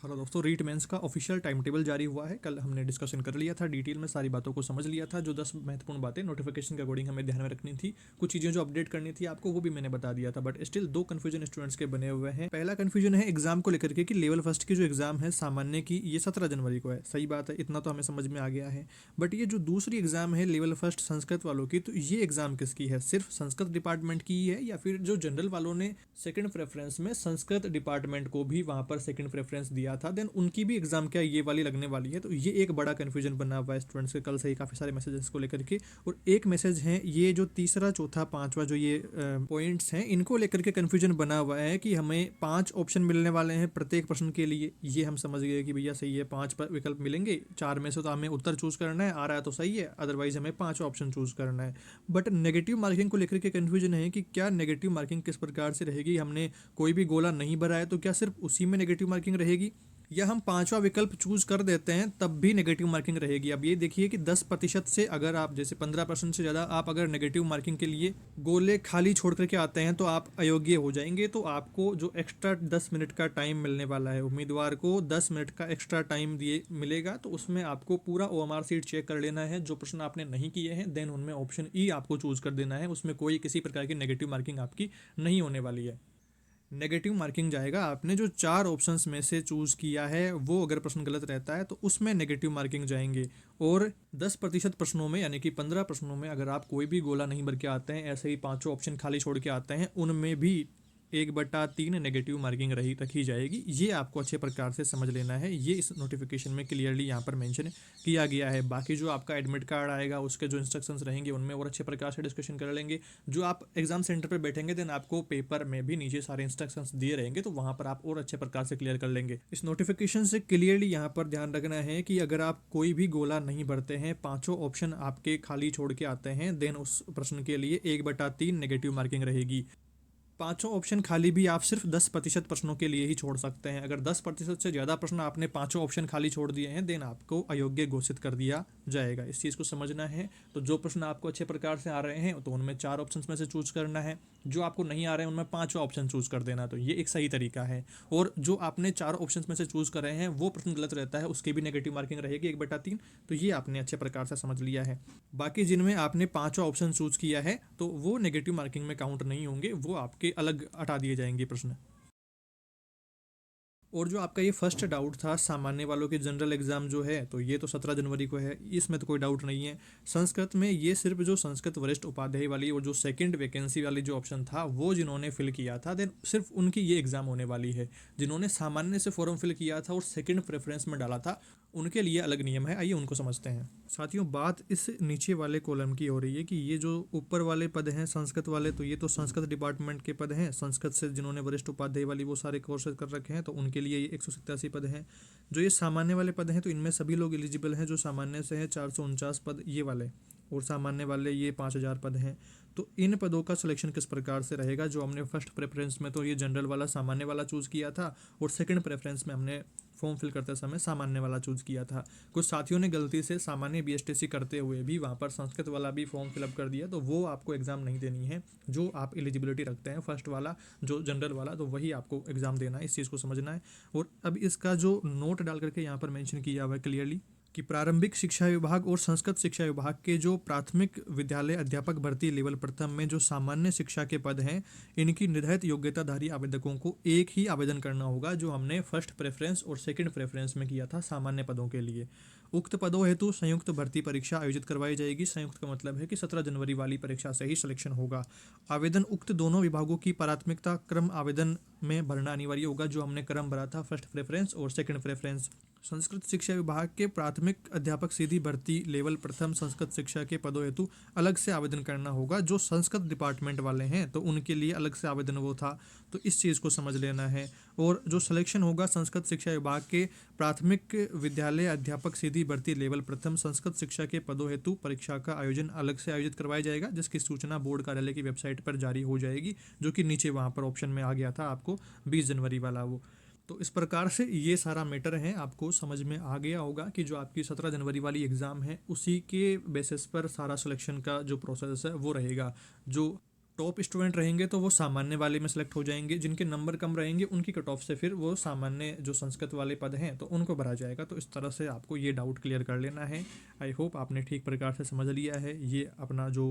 Hello दोस्तों, REET mains का official time table जारी हुआ है। कल हमने डिस्कशन कर लिया था, डिटेल में सारी बातों को समझ लिया था। जो 10 महत्वपूर्ण बातें नोटिफिकेशन के अकॉर्डिंग हमें ध्यान में रखनी थी, कुछ चीज़ें जो अपडेट करनी थी आपको, वो भी मैंने बता दिया था। बट स्टिल दो कन्फ्यूजन स्टूडेंट्स के बने हुए हैं। पहला कन्फ्यूजन है एग्जाम को लेकर के कि लेवल फर्स्ट की जो एग्जाम है सामान्य की, ये 17 जनवरी को है। सही बात है, इतना तो हमें समझ में आ गया है। बट ये जो दूसरी एग्जाम है लेवल फर्स्ट संस्कृत वालों की, तो ये एग्जाम किसकी है? सिर्फ संस्कृत डिपार्टमेंट की ही है, या फिर जो जनरल वालों ने सेकंड प्रेफरेंस में संस्कृत डिपार्टमेंट को भी वहां पर सेकंड प्रेफरेंस दिया था, देन उनकी भी एग्जाम क्या ये वाली लगने वाली है? तो ये एक बड़ा कन्फ्यूजन बना हुआ है स्टूडेंट्स के, कल से ही काफ़ी सारे मैसेजेस को लेकर के। और एक मैसेज है, ये जो तीसरा चौथा पांचवा जो ये पॉइंट्स हैं, इनको लेकर के कन्फ्यूजन बना हुआ है कि हमें 5 ऑप्शन मिलने वाले हैं प्रत्येक प्रश्न के लिए। ये हम समझ गए कि भैया सही है, 5 विकल्प मिलेंगे, 4 में से तो हमें उत्तर चूज करना है, आ रहा है तो सही है, अदरवाइज हमें 5 ऑप्शन चूज करना है। बट नेगेटिव मार्किंग को लेकर के कन्फ्यूजन है कि क्या नेगेटिव मार्किंग किस प्रकार से रहेगी? हमने कोई भी गोला नहीं भरा है तो क्या सिर्फ उसी में नेगेटिव मार्किंग रहेगी, या हम पांचवा विकल्प चूज कर देते हैं तब भी नेगेटिव मार्किंग रहेगी? अब ये देखिए कि 10% से अगर आप जैसे 15% से ज़्यादा आप अगर नेगेटिव मार्किंग के लिए गोले खाली छोड़ करके आते हैं तो आप अयोग्य हो जाएंगे। तो आपको जो एक्स्ट्रा 10 मिनट का टाइम मिलने वाला है, उम्मीदवार को 10 मिनट का एक्स्ट्रा टाइम दिए मिलेगा, तो उसमें आपको पूरा ओएमआर सीट चेक कर लेना है। जो प्रश्न आपने नहीं किए हैं, देन उनमें ऑप्शन ई आपको चूज कर देना है। उसमें कोई किसी प्रकार की नेगेटिव मार्किंग आपकी नहीं होने वाली है। नेगेटिव मार्किंग जाएगा, आपने जो 4 ऑप्शंस में से चूज किया है वो अगर प्रश्न गलत रहता है तो उसमें नेगेटिव मार्किंग जाएंगे। और 10% प्रश्नों में, यानी कि 15 प्रश्नों में अगर आप कोई भी गोला नहीं भर के आते हैं, ऐसे ही पांचों ऑप्शन खाली छोड़ के आते हैं, उनमें भी 1/3 नेगेटिव मार्किंग रखी जाएगी। ये आपको अच्छे प्रकार से समझ लेना है। ये इस नोटिफिकेशन में क्लियरली यहाँ पर मेंशन किया गया है। बाकी जो आपका एडमिट कार्ड आएगा, उसके जो इंस्ट्रक्शंस रहेंगे, उनमें और अच्छे प्रकार से डिस्कशन कर लेंगे। जो आप एग्जाम सेंटर पर बैठेंगे, देन आपको पेपर में भी नीचे सारे इंस्ट्रक्शंस दिए रहेंगे, तो वहाँ पर आप और अच्छे प्रकार से क्लियर कर लेंगे। इस नोटिफिकेशन से क्लियरली यहाँ पर ध्यान रखना है कि अगर आप कोई भी गोला नहीं भरते हैं, पांचों ऑप्शन आपके खाली छोड़ के आते हैं, देन उस प्रश्न के लिए 1/3 नेगेटिव मार्किंग रहेगी। पांचों ऑप्शन खाली भी आप सिर्फ 10% प्रश्नों के लिए ही छोड़ सकते हैं। अगर 10% से ज़्यादा प्रश्न आपने पांचों ऑप्शन खाली छोड़ दिए हैं, देन आपको अयोग्य घोषित कर दिया जाएगा। इस चीज़ को समझना है। तो जो प्रश्न आपको अच्छे प्रकार से आ रहे हैं तो उनमें 4 ऑप्शन में से चूज करना है, जो आपको नहीं आ रहे हैं उनमें 5वां ऑप्शन चूज कर देना। तो ये एक सही तरीका है। और जो आपने 4 ऑप्शन में से चूज कर रहे हैं वो प्रश्न गलत रहता है, उसकी भी नेगेटिव मार्किंग रहेगी 1/3। तो ये आपने अच्छे प्रकार से समझ लिया है। बाकी जिनमें आपने 5वां ऑप्शन चूज किया है तो वो नेगेटिव मार्किंग में काउंट नहीं होंगे, वो आपके अलग हटा दिए जाएंगे प्रश्न। और जो आपका ये फर्स्ट डाउट था सामान्य वालों के जनरल एग्जाम जो है, तो ये तो 17 जनवरी को है, इसमें तो कोई डाउट नहीं है। संस्कृत में ये सिर्फ जो संस्कृत वरिष्ठ उपाध्याय वाली और जो सेकंड वैकेंसी वाली जो ऑप्शन था वो जिन्होंने फिल किया था, देन सिर्फ उनकी ये एग्जाम होने वाली है। जिन्होंने सामान्य से फॉर्म फिल किया था और सेकंड प्रेफरेंस में डाला था, उनके लिए अलग नियम है। आइए उनको समझते हैं। साथियों, बात इस नीचे वाले कॉलम की हो रही है कि ये जो ऊपर वाले पद हैं संस्कृत वाले, तो ये तो संस्कृत डिपार्टमेंट के पद हैं। संस्कृत से जिन्होंने वरिष्ठ उपाध्याय वाली वो सारे कोर्सेज कर रखे हैं, तो उनके लिए ये 187 पद हैं। जो ये सामान्य वाले पद हैं, तो इनमें सभी लोग एलिजिबल हैं। जो सामान्य से हैं 449 पद ये वाले, और सामान्य वाले ये 5000 पद हैं। तो इन पदों का सिलेक्शन किस प्रकार से रहेगा? जो हमने फर्स्ट प्रेफरेंस में तो ये जनरल वाला सामान्य वाला चूज़ किया था, और सेकंड प्रेफरेंस में हमने फॉर्म फिल करते समय सामान्य वाला चूज़ किया था। कुछ साथियों ने गलती से सामान्य बीएसटीसी करते हुए भी वहाँ पर संस्कृत वाला भी फॉर्म फिलअप कर दिया, तो वो आपको एग्ज़ाम नहीं देनी है। जो आप एलिजिबिलिटी रखते हैं फर्स्ट वाला, जो जनरल वाला, तो वही आपको एग्ज़ाम देना है। इस चीज़ को समझना है। और अब इसका जो नोट डाल करके यहाँ पर मेंशन किया हुआ है क्लियरली कि प्रारंभिक शिक्षा विभाग और संस्कृत शिक्षा विभाग के जो प्राथमिक विद्यालय अध्यापक भर्ती लेवल प्रथम में जो सामान्य शिक्षा के पद हैं, इनकी निर्धारित योग्यताधारी आवेदकों को एक ही आवेदन करना होगा, जो हमने फर्स्ट प्रेफरेंस और सेकंड प्रेफरेंस में किया था सामान्य पदों के लिए। उक्त पदों हेतु संयुक्त भर्ती परीक्षा आयोजित करवाई जाएगी। संयुक्त का मतलब है कि 17 जनवरी वाली परीक्षा से ही सिलेक्शन होगा। आवेदन उक्त दोनों विभागों की प्राथमिकता क्रम आवेदन में भरना अनिवार्य होगा, जो हमने क्रम भरा था फर्स्ट प्रेफरेंस और सेकंड प्रेफरेंस। संस्कृत शिक्षा विभाग के प्राथमिक अध्यापक सीधी भर्ती लेवल प्रथम संस्कृत शिक्षा के पदों हेतु अलग से आवेदन करना होगा। जो संस्कृत डिपार्टमेंट वाले हैं तो उनके लिए अलग से आवेदन वो था, तो इस चीज़ को समझ लेना है। और जो सिलेक्शन होगा संस्कृत शिक्षा विभाग के प्राथमिक विद्यालय अध्यापक सीधी भर्ती लेवल प्रथम संस्कृत शिक्षा के पदों हेतु परीक्षा का आयोजन अलग से आयोजित करवाया जाएगा, जिसकी सूचना बोर्ड कार्यालय की वेबसाइट पर जारी हो जाएगी, जो कि नीचे वहाँ पर ऑप्शन में आ गया था आपको 20 जनवरी वाला वो। तो इस प्रकार से ये सारा मैटर है, आपको समझ में आ गया होगा कि जो आपकी 17 जनवरी वाली एग्ज़ाम है उसी के बेसिस पर सारा सिलेक्शन का जो प्रोसेस है वो रहेगा। जो टॉप स्टूडेंट रहेंगे तो वो सामान्य वाले में सेलेक्ट हो जाएंगे, जिनके नंबर कम रहेंगे उनकी कट ऑफ से फिर वो सामान्य जो संस्कृत वाले पद हैं तो उनको भरा जाएगा। तो इस तरह से आपको ये डाउट क्लियर कर लेना है। आई होप आपने ठीक प्रकार से समझ लिया है। ये अपना जो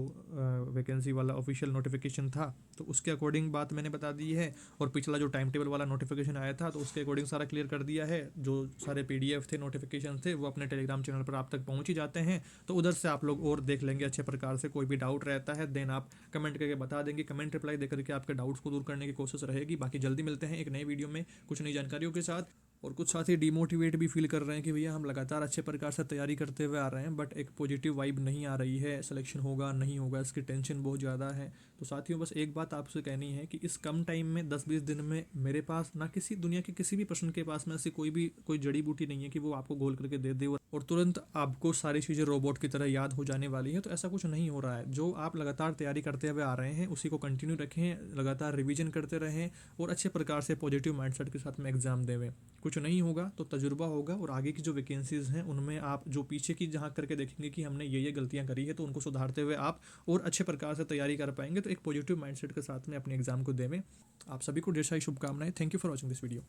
वैकेंसी वाला ऑफिशियल नोटिफिकेशन था तो उसके अकॉर्डिंग बात मैंने बता दी है, और पिछला जो टाइम टेबल वाला नोटिफिकेशन आया था तो उसके अकॉर्डिंग सारा क्लियर कर दिया है। जो सारे PDF थे, नोटिफिकेशन थे, वो अपने टेलीग्राम चैनल पर आप तक पहुँच ही जाते हैं, तो उधर से आप लोग और देख लेंगे अच्छे प्रकार से। कोई भी डाउट रहता है देन आप कमेंट करके बता देंगे, कमेंट रिप्लाई देकर के आपके डाउट्स को दूर करने की कोशिश रहेगी। बाकी जल्दी मिलते हैं एक नए वीडियो में कुछ नई जानकारियों के साथ। और कुछ साथी डिमोटिवेट भी फील कर रहे हैं कि भैया हम लगातार अच्छे प्रकार से तैयारी करते हुए आ रहे हैं बट एक पॉजिटिव वाइब नहीं आ रही है, सिलेक्शन होगा नहीं होगा इसकी टेंशन बहुत ज़्यादा है। तो साथियों बस एक बात आपसे कहनी है कि इस कम टाइम में 10-20 दिन में मेरे पास ना किसी दुनिया के किसी भी पर्सन के पास में ऐसी कोई जड़ी बूटी नहीं है कि वो आपको घोल करके दे दे और तुरंत आपको सारी चीज़ें रोबोट की तरह याद हो जाने वाली है। तो ऐसा कुछ नहीं हो रहा है। जो आप लगातार तैयारी करते हुए आ रहे हैं उसी को कंटिन्यू रखें, लगातार रिवीजन करते रहें और अच्छे प्रकार से पॉजिटिव माइंडसेट के साथ में एग्जाम देवें। कुछ नहीं होगा तो तजुर्बा होगा, और आगे की जो वैकेंसीज़ हैं उनमें आप जो पीछे की जहाँ करके देखेंगे कि हमने ये गलतियाँ करी है तो उनको सुधारते हुए आप और अच्छे प्रकार से तैयारी कर पाएंगे। तो एक पॉजिटिव माइंडसेट के साथ में अपने एग्जाम को देवें। आप सभी को ढेर सारी शुभकामनाएं। Thank you for watching this video.